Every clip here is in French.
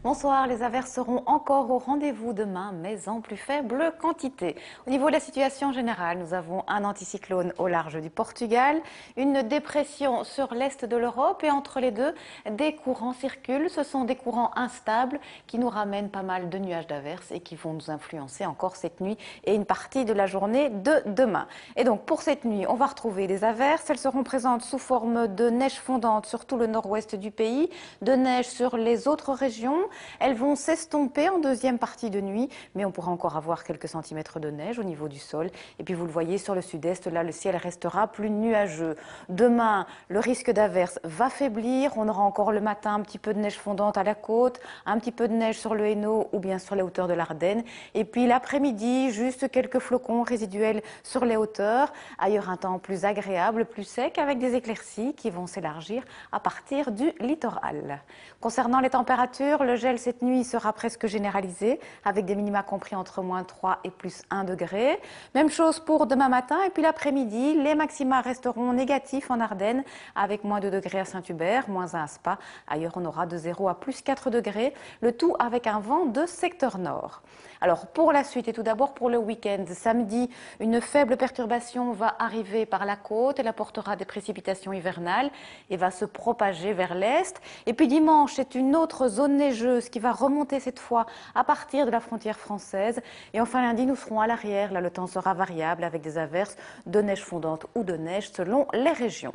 Bonsoir, les averses seront encore au rendez-vous demain, mais en plus faible quantité. Au niveau de la situation générale, nous avons un anticyclone au large du Portugal, une dépression sur l'est de l'Europe et entre les deux, des courants circulent. Ce sont des courants instables qui nous ramènent pas mal de nuages d'averses et qui vont nous influencer encore cette nuit et une partie de la journée de demain. Et donc pour cette nuit, on va retrouver des averses. Elles seront présentes sous forme de neige fondante sur tout le nord-ouest du pays, de neige sur les autres régions. Elles vont s'estomper en deuxième partie de nuit, mais on pourra encore avoir quelques centimètres de neige au niveau du sol. Et puis vous le voyez sur le sud-est, là le ciel restera plus nuageux. Demain, le risque d'averse va faiblir. On aura encore le matin un petit peu de neige fondante à la côte, un petit peu de neige sur le Hainaut ou bien sur les hauteurs de l'Ardenne. Et puis l'après-midi, juste quelques flocons résiduels sur les hauteurs. Ailleurs, un temps plus agréable, plus sec, avec des éclaircies qui vont s'élargir à partir du littoral. Concernant les températures, le gel cette nuit sera presque généralisé, avec des minima compris entre -3 et +1 degré. Même chose pour demain matin, et puis l'après-midi, les maxima resteront négatifs en Ardennes, avec -2 degrés à Saint-Hubert, -1 à Spa. Ailleurs, on aura de 0 à +4 degrés, le tout avec un vent de secteur nord. Alors pour la suite, et tout d'abord pour le week-end, samedi, une faible perturbation va arriver par la côte, elle apportera des précipitations hivernales et va se propager vers l'est. Et puis dimanche, c'est une autre zone neigeuse qui va remonter cette fois à partir de la frontière française. Et enfin lundi, nous serons à l'arrière, là le temps sera variable avec des averses de neige fondante ou de neige selon les régions.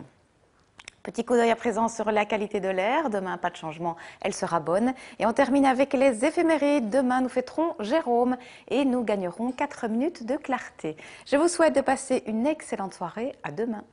Petit coup d'œil à présent sur la qualité de l'air. Demain, pas de changement, elle sera bonne. Et on termine avec les éphémérides. Demain, nous fêterons Jérôme et nous gagnerons 4 minutes de clarté. Je vous souhaite de passer une excellente soirée. À demain.